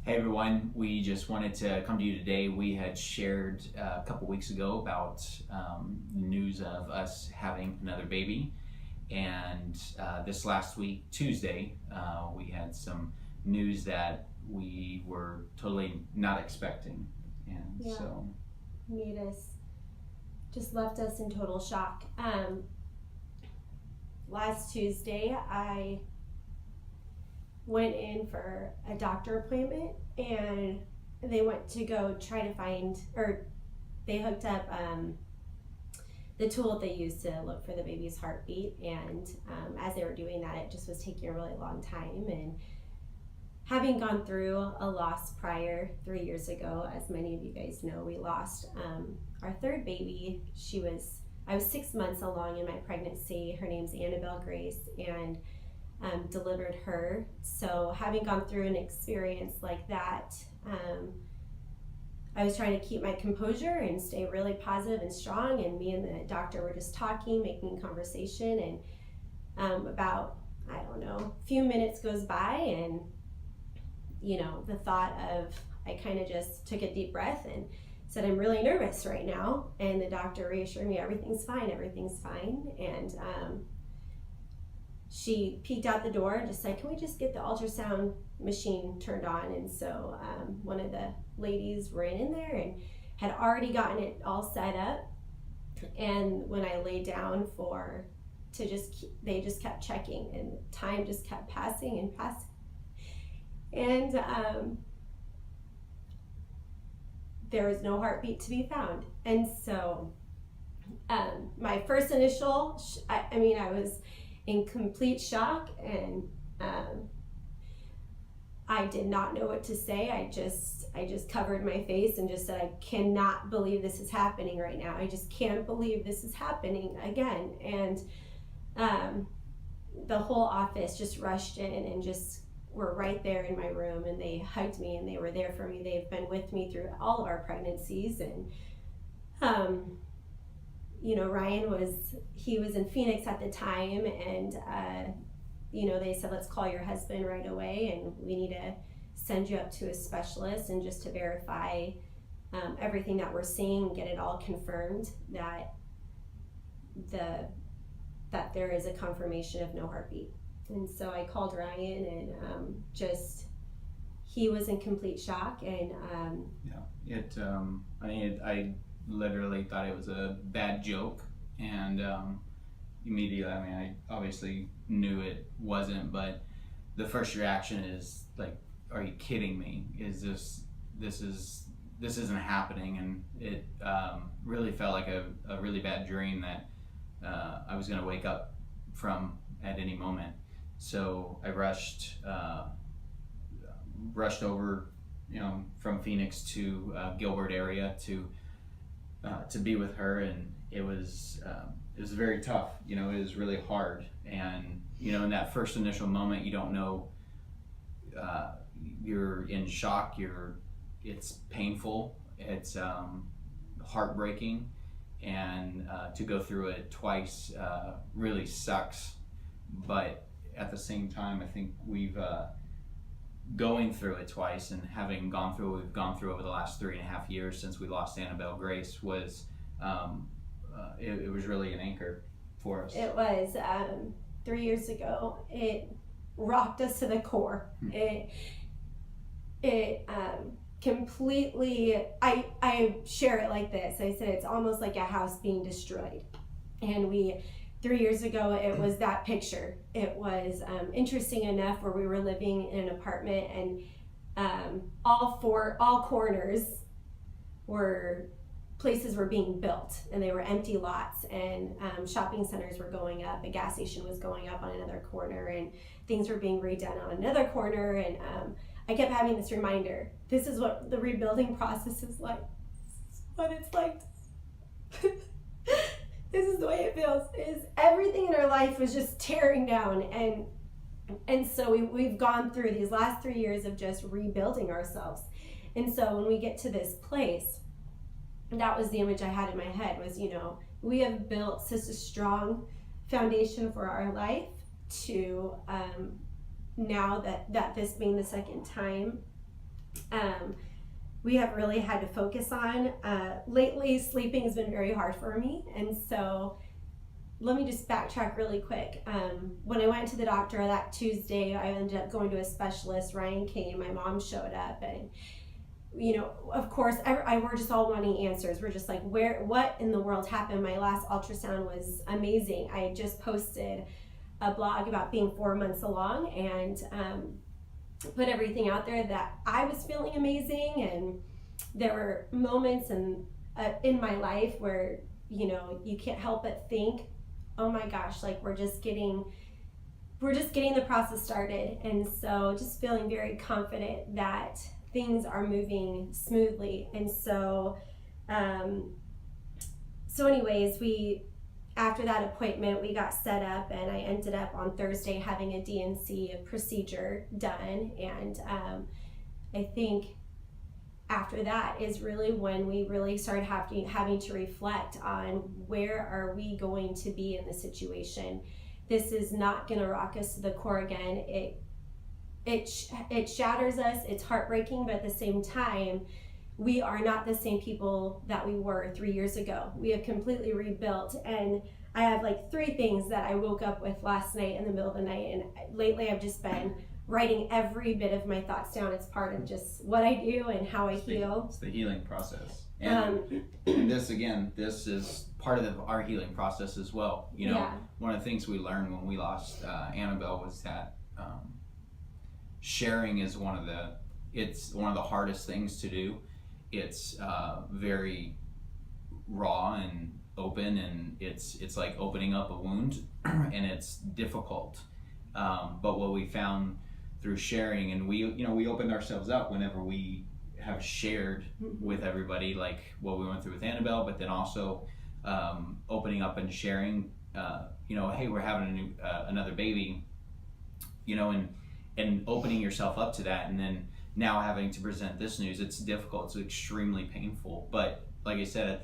Hey everyone, we just wanted to come to you today. We had shared a couple weeks ago about news of us having another baby, and this last week, Tuesday, we had some news that we were totally not expecting, and Yeah. so Made us, just left us in total shock. Last Tuesday, I went in for a doctor appointment, and they went to go try to find, or they hooked up the tool they use to look for the baby's heartbeat. And as they were doing that, it just was taking a really long time. And having gone through a loss prior 3 years ago, as many of you guys know, we lost our third baby. I was 6 months along in my pregnancy. Her name's Annabelle Grace, and delivered her. So having gone through an experience like that, I was trying to keep my composure and stay really positive and strong. And me and the doctor were just talking, making conversation, and about, I don't know, a few minutes goes by, and the thought of, I kind of just took a deep breath and said, I'm really nervous right now. And the doctor reassured me, everything's fine. And she peeked out the door and just said, can we just get the ultrasound machine turned on? And so one of the ladies ran in there and had already gotten it all set up. And when I lay down they just kept checking, and time just kept passing and passing. And there was no heartbeat to be found. And so my first initial, I was in complete shock, and I did not know what to say. I just covered my face and just said, I cannot believe this is happening right now. I just can't believe this is happening again. And the whole office just rushed in and just were right there in my room, and they hugged me and they were there for me. They've been with me through all of our pregnancies. And Ryan was in Phoenix at the time, and they said, let's call your husband right away, and we need to send you up to a specialist, and just to verify everything that we're seeing, get it all confirmed, that there is a confirmation of no heartbeat. And so I called Ryan, and he was in complete shock. And I literally thought it was a bad joke, and immediately, I obviously knew it wasn't, but the first reaction is like, are you kidding me? This isn't happening? And it really felt like a really bad dream that I was going to wake up from at any moment. So I rushed over, from Phoenix to Gilbert area to be with her, and it was very tough. It was really hard, and in that first initial moment, you don't know. You're in shock. It's painful. It's heartbreaking, and to go through it twice really sucks. But at the same time, I think we've going through it twice, and having gone through what we've gone through over the last 3.5 years since we lost Annabelle Grace was it was really an anchor for us. It was 3 years ago. It rocked us to the core. It completely. I share it like this. I said it's almost like a house being destroyed, and 3 years ago, it was that picture. It was interesting enough where we were living in an apartment, and all corners places were being built, and they were empty lots, and shopping centers were going up, a gas station was going up on another corner, and things were being redone on another corner. And I kept having this reminder, this is what the rebuilding process is like. This is what it's like. This is the way it feels. Is everything in our life was just tearing down, and so we've gone through these last 3 years of just rebuilding ourselves. And so when we get to this place, that was the image I had in my head, was we have built such a strong foundation for our life to now that this being the second time we have really had to focus on. Lately, sleeping has been very hard for me, and so let me just backtrack really quick. When I went to the doctor that Tuesday, I ended up going to a specialist. Ryan came, my mom showed up, and of course, we're just all wanting answers. We're just like, what in the world happened? My last ultrasound was amazing. I had just posted a blog about being 4 months along, and put everything out there that I was feeling amazing. And there were moments in my life where you can't help but think, oh my gosh, like we're just getting the process started. And so just feeling very confident that things are moving smoothly. And so anyways, after that appointment, we got set up, and I ended up on Thursday having a DNC procedure done. And I think after that is really when we really started having to reflect on where are we going to be in the situation. This is not going to rock us to the core again. It shatters us. It's heartbreaking, but at the same time, we are not the same people that we were 3 years ago. We have completely rebuilt. And I have like 3 things that I woke up with last night in the middle of the night. And lately I've just been writing every bit of my thoughts down. It's part of just what I do and how I heal. It's the healing process. And this is part of our healing process as well. One of the things we learned when we lost Annabelle was that sharing is one of the hardest things to do. It's very raw and open, and it's like opening up a wound, and it's difficult. But what we found through sharing, and we opened ourselves up whenever we have shared with everybody, like what we went through with Annabelle, but then also opening up and sharing, hey, we're having another baby, and opening yourself up to that, and then now having to present this news. It's difficult. It's extremely painful. But like I said,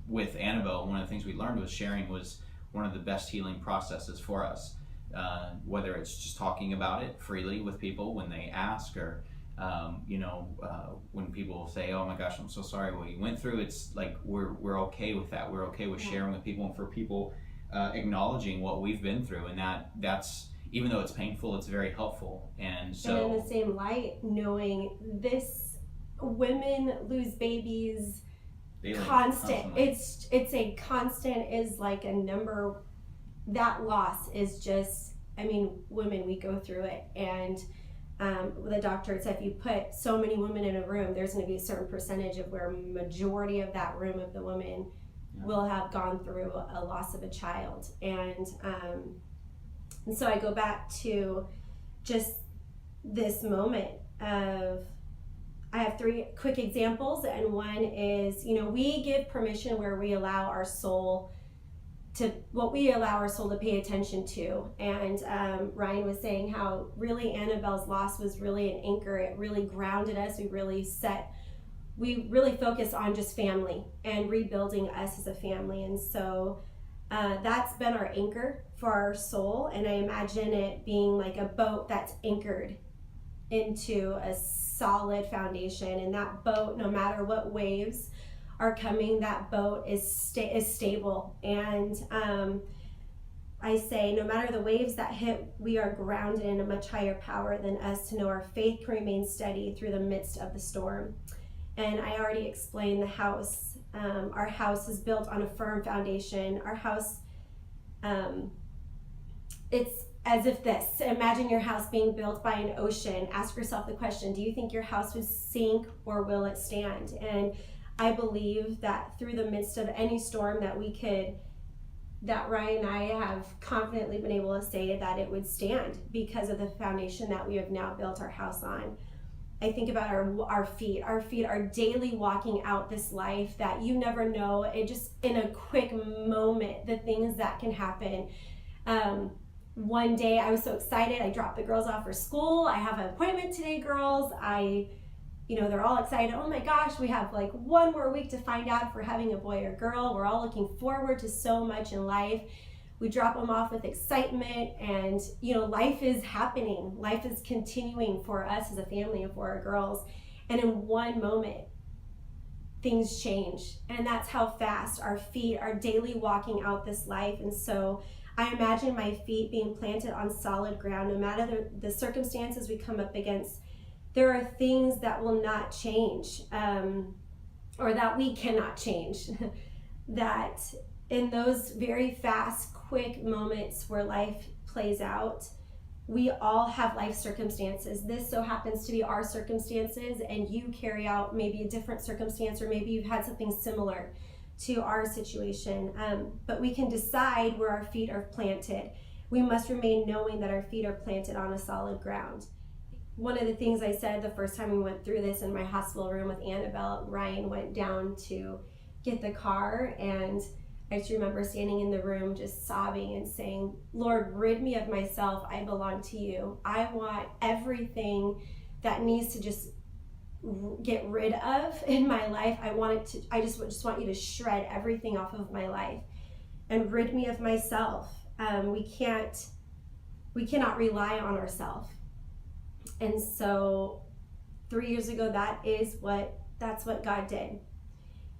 with Annabelle, one of the things we learned was sharing was one of the best healing processes for us. Whether it's just talking about it freely with people when they ask, or when people say, "Oh my gosh, I'm so sorry what you went through." It's like we're okay with that. We're okay with sharing with people, and for people acknowledging what we've been through, and that's. Even though it's painful, it's very helpful. And so, and in the same light, knowing this, women lose babies constantly. It's a constant, is like a number. That loss is just, women, we go through it. And the doctor said, if you put so many women in a room, there's going to be a certain percentage of where majority of that room of the women will have gone through a loss of a child. And so I go back to just this moment of, I have 3 quick examples, and one is, we give permission where we allow our soul to pay attention to. And Ryan was saying how really Annabelle's loss was really an anchor. It really grounded us. We really focus on just family and rebuilding us as a family. And so that's been our anchor for our soul, and I imagine it being like a boat that's anchored into a solid foundation. And that boat, no matter what waves are coming, that boat is stable. And I say, no matter the waves that hit, we are grounded in a much higher power than us, to know our faith can remain steady through the midst of the storm. And I already explained the house. Our house is built on a firm foundation. Our house, it's as if this. Imagine your house being built by an ocean. Ask yourself the question, do you think your house would sink or will it stand? And I believe that through the midst of any storm that Ryan and I have confidently been able to say that it would stand because of the foundation that we have now built our house on. I think about our feet. Our feet are daily walking out this life that you never know. It just, in a quick moment, the things that can happen. One day I was so excited. I dropped the girls off for school. I have an appointment today, girls. They're all excited. Oh my gosh, we have like 1 more week to find out if we're having a boy or girl. We're all looking forward to so much in life. we drop them off with excitement, and life is happening, life is continuing for us as a family and for our girls. And in one moment things change, and that's how fast our feet are daily walking out this life. And so I imagine my feet being planted on solid ground. No matter the circumstances we come up against, there are things that will not change, or that we cannot change. That in those very fast, quick moments where life plays out, we all have life circumstances. This so happens to be our circumstances, and you carry out maybe a different circumstance, or maybe you've had something similar to our situation. But we can decide where our feet are planted. We must remain knowing that our feet are planted on a solid ground. One of the things I said the first time we went through this in my hospital room with Annabelle, Ryan went down to get the car, and I just remember standing in the room just sobbing and saying, Lord, rid me of myself. I belong to you. I want everything that needs to just get rid of in my life. I just want you to shred everything off of my life and rid me of myself. We cannot rely on ourselves. And so 3 years ago, that's what God did.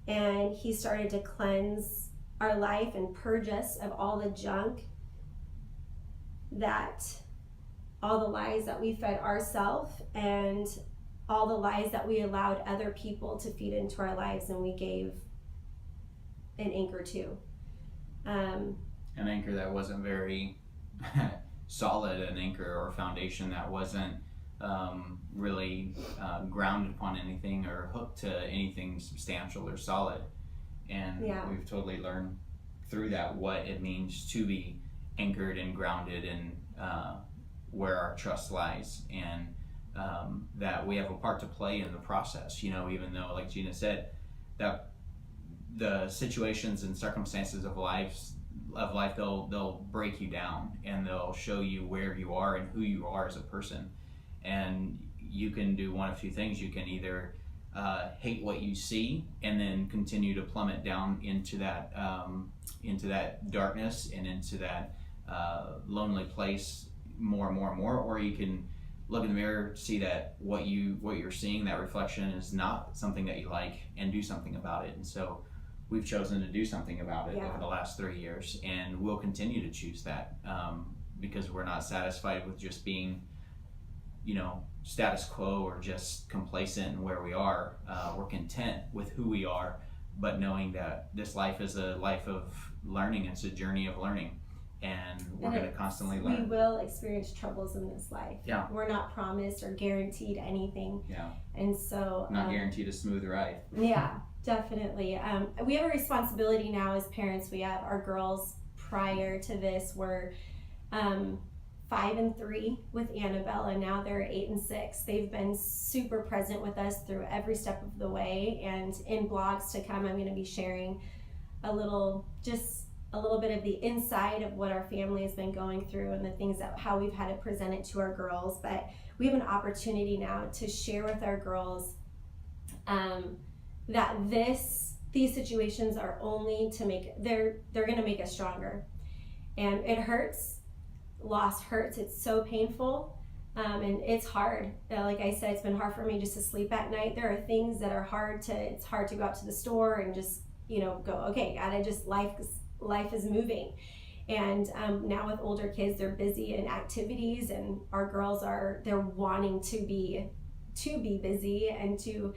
And he started to cleanse our life and purge us of all the junk, all the lies that we fed ourselves, and all the lies that we allowed other people to feed into our lives, and we gave an anchor to. An anchor that wasn't very solid, an anchor or foundation that wasn't really grounded upon anything or hooked to anything substantial or solid. And we've totally learned through that what it means to be anchored and grounded in where our trust lies, and that we have a part to play in the process. Even though, like Gina said, that the situations and circumstances of life, they'll break you down, and they'll show you where you are and who you are as a person. And you can do one of two things. You can either hate what you see and then continue to plummet down into that darkness and into that lonely place more and more and more, or you can look in the mirror, see that what you're seeing, that reflection, is not something that you like, and do something about it. And so we've chosen to do something about it over the last 3 years, and we'll continue to choose that because we're not satisfied with just being status quo or just complacent in where we are. We're content with who we are, but knowing that this life is a life of learning. It's a journey of learning, and we're going to constantly learn. We will experience troubles in this life. Yeah. We're not promised or guaranteed anything. Yeah. And so not guaranteed a smooth ride. Yeah, definitely. We have a responsibility now as parents. We have our girls. Prior to this were 5 and 3 with Annabelle, and now they're 8 and 6. They've been super present with us through every step of the way, and in blogs to come, I'm going to be sharing a little bit of the inside of what our family has been going through and the things how we've had to present it to our girls. But we have an opportunity now to share with our girls that these situations are only they're going to make us stronger. And it hurts. Loss hurts. It's so painful, and it's hard. Like I said, it's been hard for me just to sleep at night. There are things that are it's hard to go out to the store and just go, okay, life is moving. And now with older kids, they're busy in activities, and our girls they're wanting to be busy and to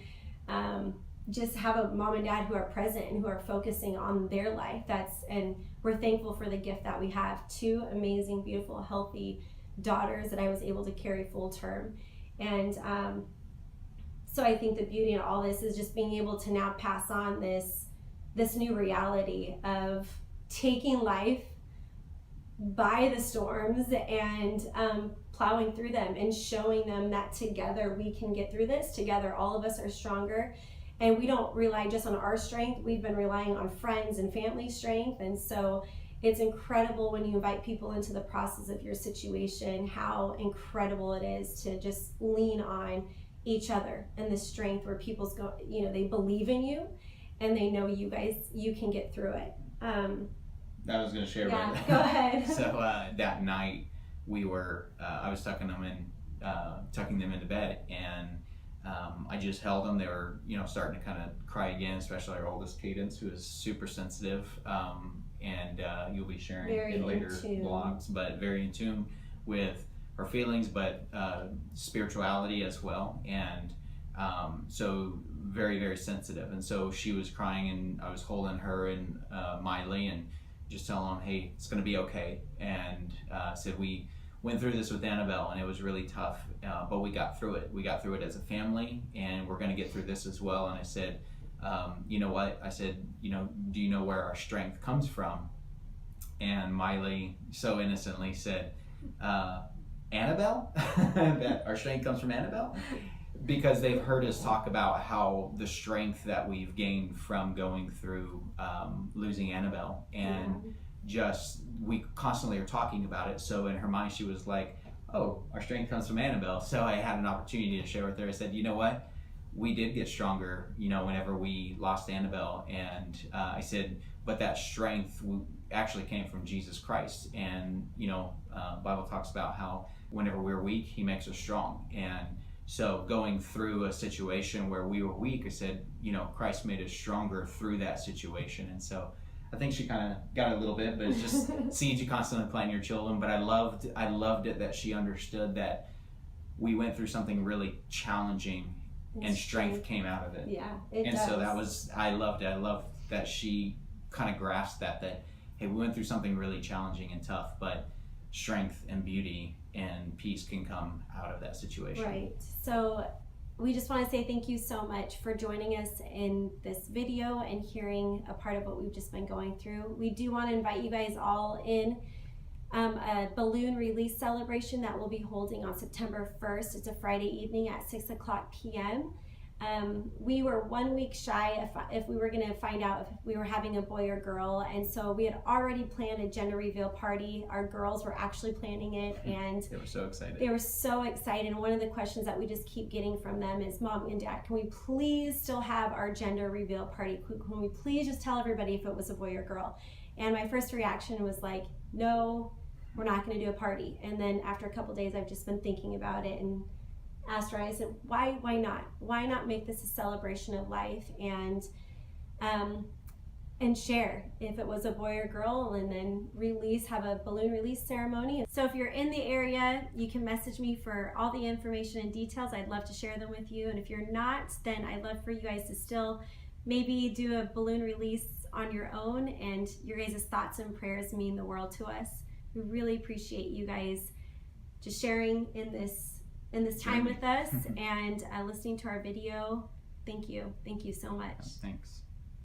just have a mom and dad who are present and who are focusing on their life. And we're thankful for the gift that we have. 2 amazing, beautiful, healthy daughters that I was able to carry full term. And so I think the beauty in all this is just being able to now pass on this new reality of taking life by the storms and plowing through them and showing them that together we can get through this. Together, all of us are stronger. And we don't rely just on our strength. We've been relying on friends and family strength. And so it's incredible when you invite people into the process of your situation, how incredible it is to just lean on each other and the strength where they believe in you and they know you can get through it. I was gonna share. Yeah, about go ahead. So that night we were, I was tucking them into bed, and I just held them. They were, starting to kind of cry again, especially our oldest, Cadence, who is super sensitive, and you'll be sharing Very in later in tune. vlogs, but very in tune with her feelings, but spirituality as well, and so very, very sensitive. And so she was crying, and I was holding her and Miley, and just telling them, hey, it's going to be okay. And said we went through this with Annabelle, and it was really tough, but we got through it. We got through it as a family, and we're going to get through this as well. And I said, you know what? I said, do you know where our strength comes from? And Miley so innocently said, Annabelle? That our strength comes from Annabelle? Because they've heard us talk about how the strength that we've gained from going through losing Annabelle, and just we constantly are talking about it. So in her mind she was like, oh, our strength comes from Annabelle. So I had an opportunity to share with her. I said, you know what, we did get stronger whenever we lost Annabelle. And I said, but that strength actually came from Jesus Christ. And Bible talks about how whenever we're weak, he makes us strong. And so going through a situation where we were weak, I said, Christ made us stronger through that situation. And so I think she kind of got a little bit, but it's just seeds you constantly plant in your children. But I loved it that she understood that we went through something really challenging, and strength came out of it. Yeah, it and does. So I loved it. I loved that she kind of grasped that hey, we went through something really challenging and tough, but strength and beauty and peace can come out of that situation. Right. So we just want to say thank you so much for joining us in this video and hearing a part of what we've just been going through. We do want to invite you guys all in a balloon release celebration that we'll be holding on September 1st. It's a Friday evening at 6:00 p.m. We were 1 week shy if we were going to find out if we were having a boy or girl, and so we had already planned a gender reveal party. Our girls were actually planning it, and they were so excited. And one of the questions that we just keep getting from them is, Mom and Dad, can we please still have our gender reveal party? Can we please just tell everybody if it was a boy or girl? And my first reaction was like, no, we're not going to do a party. And then after a couple days, I've just been thinking about it and asked her, I said, why not? Why not make this a celebration of life and share if it was a boy or girl, and then have a balloon release ceremony. So if you're in the area, you can message me for all the information and details. I'd love to share them with you. And if you're not, then I'd love for you guys to still maybe do a balloon release on your own, and your guys' thoughts and prayers mean the world to us. We really appreciate you guys just sharing in this time with us and listening to our video. Thank you so much. Thanks.